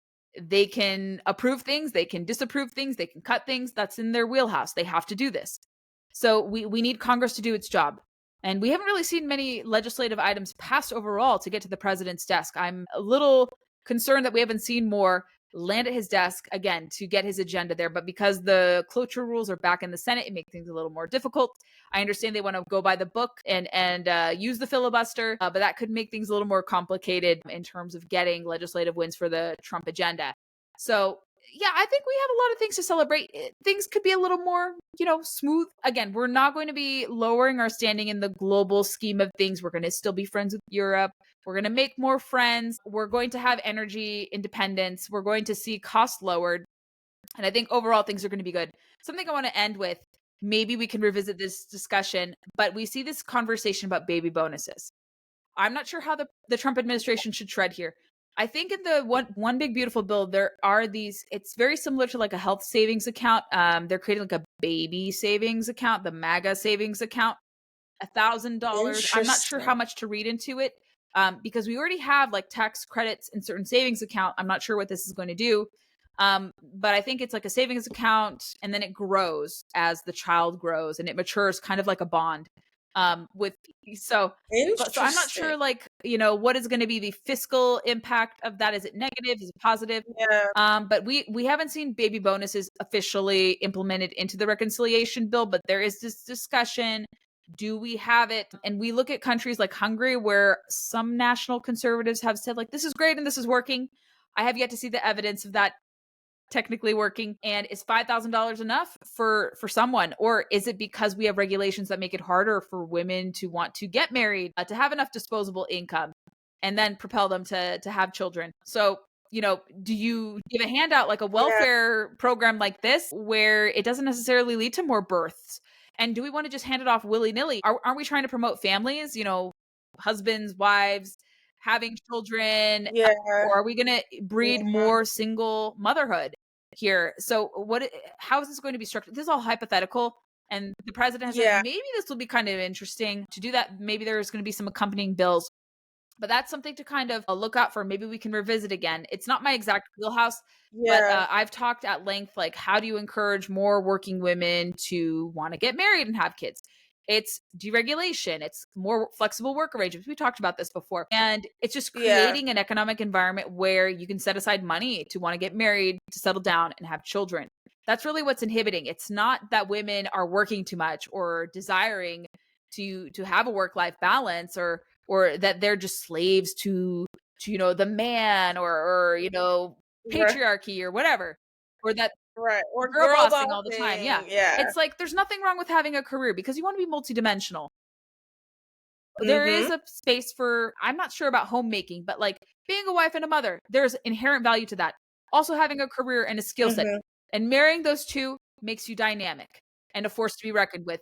They can approve things, they can disapprove things, they can cut things. That's in their wheelhouse. They have to do this. So we need Congress to do its job. And we haven't really seen many legislative items passed overall to get to the president's desk. I'm a little concerned that we haven't seen more land at his desk, again, to get his agenda there. But because the cloture rules are back in the Senate, it makes things a little more difficult. I understand they want to go by the book and use the filibuster, but that could make things a little more complicated in terms of getting legislative wins for the Trump agenda. So yeah, I think we have a lot of things to celebrate. Things could be a little more, smooth. Again, we're not going to be lowering our standing in the global scheme of things. We're going to still be friends with Europe. We're going to make more friends. We're going to have energy independence. We're going to see costs lowered. And I think overall things are going to be good. Something I want to end with, maybe we can revisit this discussion, but we see this conversation about baby bonuses. I'm not sure how the Trump administration should tread here. I think in the one big beautiful bill, there are these, it's very similar to like a health savings account. They're creating like a baby savings account, the MAGA savings account, $1,000. I'm not sure how much to read into it because we already have like tax credits in certain savings account. I'm not sure what this is going to do. But I think it's like a savings account and then it grows as the child grows and it matures kind of like a bond. So I'm not sure, what is going to be the fiscal impact of that. Is it negative? Is it positive? Yeah. But we haven't seen baby bonuses officially implemented into the reconciliation bill, but there is this discussion Do we have it? And we look at countries like Hungary, where some national conservatives have said, like, this is great and this is working. I have yet to see the evidence of that technically working. And is $5,000 enough for someone, or is it because we have regulations that make it harder for women to want to get married, to have enough disposable income, and then propel them to have children? So, do you give a handout like a welfare program like this, where it doesn't necessarily lead to more births? And do we want to just hand it off willy-nilly? Aren't we trying to promote families, husbands, wives, having children? Yeah. Or are we going to breed more single motherhood here? So how is this going to be structured? This is all hypothetical. And the president has said, maybe this will be kind of interesting to do that. Maybe there's going to be some accompanying bills. But that's something to kind of look out for. Maybe we can revisit again. It's not my exact wheelhouse, but I've talked at length, like, how do you encourage more working women to want to get married and have kids? It's deregulation. It's more flexible work arrangements. We talked about this before. And it's just creating an economic environment where you can set aside money to want to get married, to settle down and have children. That's really what's inhibiting. It's not that women are working too much or desiring to have a work-life balance, or that they're just slaves to the man, or patriarchy or whatever, or that or girl girl bossing all the time. Yeah. It's like there's nothing wrong with having a career, because you want to be multidimensional. There is a space for, I'm not sure about homemaking, but like being a wife and a mother, there's inherent value to that. Also having a career and a skill set, and marrying those two makes you dynamic and a force to be reckoned with.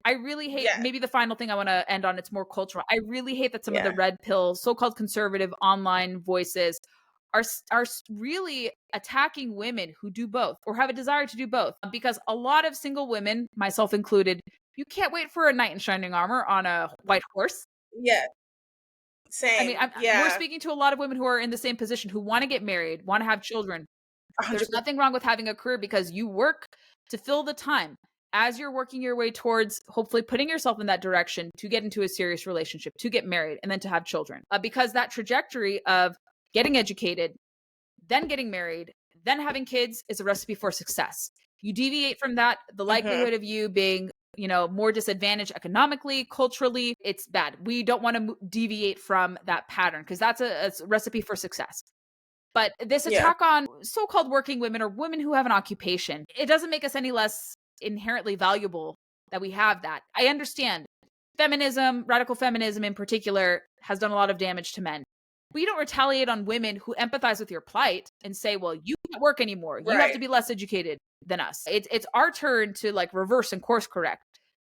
I really hate, maybe the final thing I want to end on, it's more cultural. I really hate that some of the red pill, so-called conservative online voices are really attacking women who do both or have a desire to do both. Because a lot of single women, myself included, you can't wait for a knight in shining armor on a white horse. Yeah. Same. I mean, we're speaking to a lot of women who are in the same position, who want to get married, want to have children. 100%. There's nothing wrong with having a career, because you work to fill the time as you're working your way towards hopefully putting yourself in that direction to get into a serious relationship, to get married, and then to have children. Because that trajectory of getting educated, then getting married, then having kids is a recipe for success. You deviate from that, the likelihood of you being, more disadvantaged economically, culturally, it's bad. We don't want to deviate from that pattern, because that's a recipe for success. But this attack on so-called working women, or women who have an occupation, it doesn't make us any less inherently valuable that we have that. I understand feminism, radical feminism in particular, has done a lot of damage to men. We don't retaliate on women who empathize with your plight and say, well, you can't work anymore. You have to be less educated than us. It's our turn to like reverse and course correct.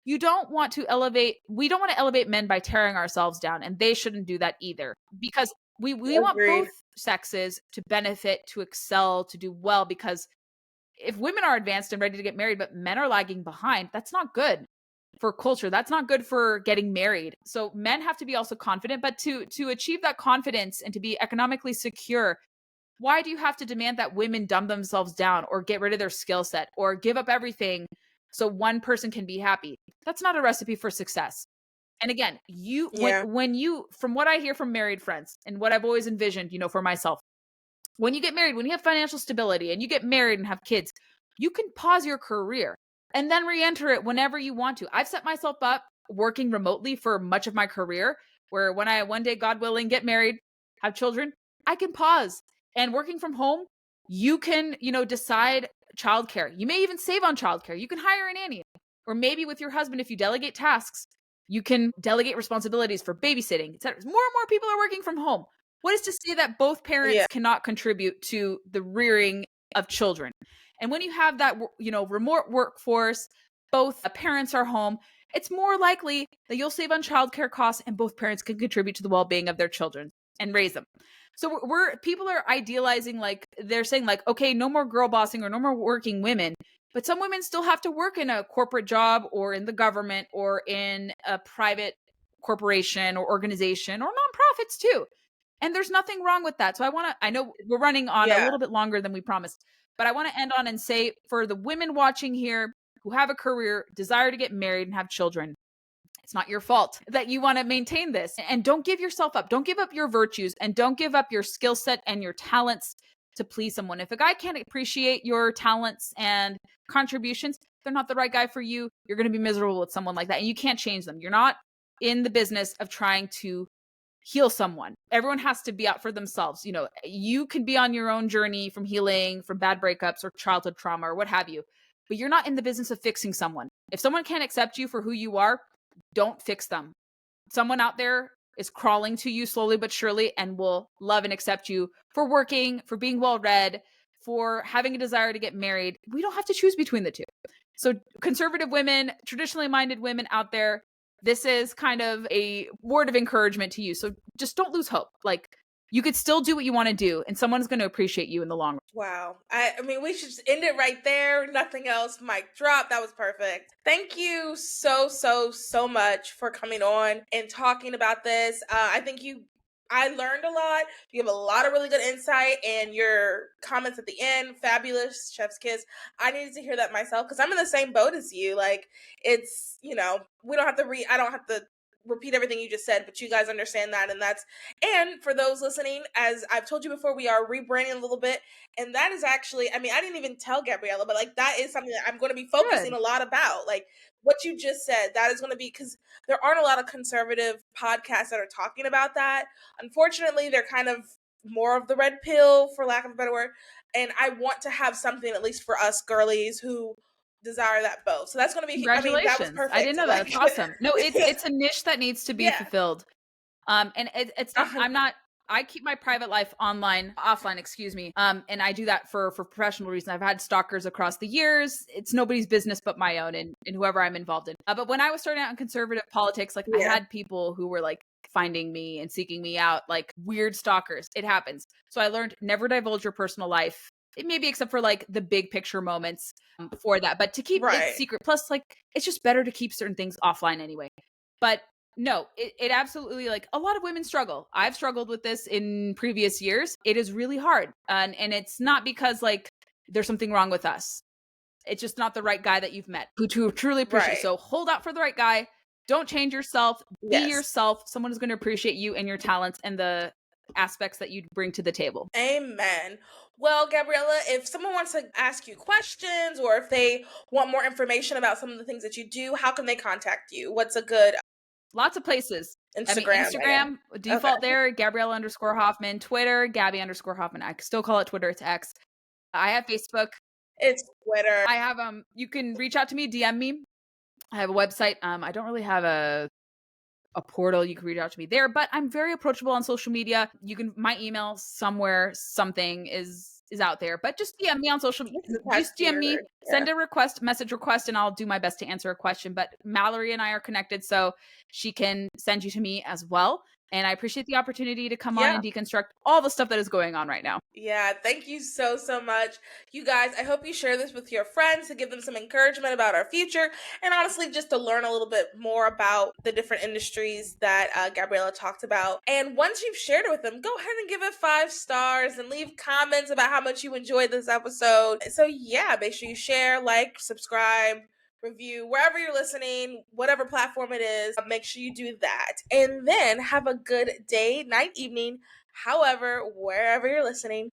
We don't want to elevate men by tearing ourselves down, and they shouldn't do that either, because we want both sexes to benefit, to excel, to do well. Because if women are advanced and ready to get married, but men are lagging behind, that's not good for culture. That's not good for getting married. So men have to be also confident, but to achieve that confidence and to be economically secure, why do you have to demand that women dumb themselves down or get rid of their skill set or give up everything so one person can be happy? That's not a recipe for success. And again, when you, from what I hear from married friends and what I've always envisioned, for myself, when you get married, when you have financial stability and you get married and have kids, you can pause your career and then re-enter it whenever you want to. I've set myself up working remotely for much of my career, where when I one day, God willing, get married, have children, I can pause. And working from home, you can, decide childcare. You may even save on childcare. You can hire a nanny. Or maybe with your husband, if you delegate tasks, you can delegate responsibilities for babysitting, etc. More and more people are working from home. What is to say that both parents cannot contribute to the rearing of children? And when you have that, remote workforce, both parents are home, it's more likely that you'll save on childcare costs and both parents can contribute to the well-being of their children and raise them. So people are idealizing, like they're saying like, okay, no more girl bossing or no more working women. But some women still have to work in a corporate job or in the government or in a private corporation or organization or nonprofits too. And there's nothing wrong with that. So I know we're running on a little bit longer than we promised, but I want to end on and say, for the women watching here who have a career, desire to get married and have children, it's not your fault that you want to maintain this. And don't give yourself up. Don't give up your virtues and don't give up your skill set and your talents to please someone. If a guy can't appreciate your talents and contributions, they're not the right guy for you. You're going to be miserable with someone like that, and you can't change them. You're not in the business of trying to heal someone. Everyone has to be out for themselves. You know, you can be on your own journey from healing from bad breakups or childhood trauma or what have you, but you're not in the business of fixing someone. If someone can't accept you for who you are, don't fix them. Someone out there is crawling to you slowly but surely and will love and accept you for working, for being well read, for having a desire to get married. We don't have to choose between the two. So conservative women, traditionally minded women out there, this is kind of a word of encouragement to you. So just don't lose hope. Like, you could still do what you want to do, and someone's going to appreciate you in the long run. Wow. I mean, we should just end it right there. Nothing else. Mic drop. That was perfect. Thank you so much for coming on and talking about this. I learned a lot. You have a lot of really good insight, and your comments at the end, fabulous, chef's kiss. I needed to hear that myself because I'm in the same boat as you. Like, it's, we don't have to I don't have to repeat everything you just said, but you guys understand that. And for those listening, as I've told you before, we are rebranding a little bit. And that is actually, I mean, I didn't even tell Gabriella, but like, that is something that I'm going to be focusing a lot about. Like, what you just said, that is going to be, because there aren't a lot of conservative podcasts that are talking about that. Unfortunately, they're kind of more of the red pill, for lack of a better word. And I want to have something, at least for us girlies who desire that both. So that's going to be, Congratulations. that was perfect. I didn't know that. That's awesome. No, it's a niche that needs to be fulfilled. And it's not, I keep my private life offline, excuse me. And I do that for professional reasons. I've had stalkers across the years. It's nobody's business but my own and whoever I'm involved in. But when I was starting out in conservative politics, like I had people who were like finding me and seeking me out, like weird stalkers. It happens. So I learned never divulge your personal life. It maybe except for like the big picture moments for that, but to keep it secret. Plus, like, it's just better to keep certain things offline anyway. But no, it absolutely, like, a lot of women struggle. I've struggled with this in previous years. It is really hard. And it's not because like there's something wrong with us. It's just not the right guy that you've met who truly appreciate. So hold out for the right guy. Don't change yourself. Be yourself. Someone is going to appreciate you and your talents and the aspects that you bring to the table. Amen. Well, Gabriella, if someone wants to ask you questions or if they want more information about some of the things that you do, how can they contact you? What's a good... Lots of places. Instagram, default there, Gabriella _Hoffman. Twitter, Gabby _Hoffman. I still call it Twitter. It's X. I have Facebook. It's Twitter. I have you can reach out to me, DM me. I have a website. I don't really have a portal. You can reach out to me there, but I'm very approachable on social media. My email somewhere, something is out there, but just DM me on social media. Just DM me, send a message request, and I'll do my best to answer a question. But Mallory and I are connected, so she can send you to me as well. And I appreciate the opportunity to come on and deconstruct all the stuff that is going on right now. Yeah, thank you so much. You guys, I hope you share this with your friends to give them some encouragement about our future, and honestly, just to learn a little bit more about the different industries that Gabriella talked about. And once you've shared it with them, go ahead and give it 5 stars and leave comments about how much you enjoyed this episode. So yeah, make sure you share, like, subscribe, review, wherever you're listening, whatever platform it is, make sure you do that. And then have a good day, night, evening, however, wherever you're listening.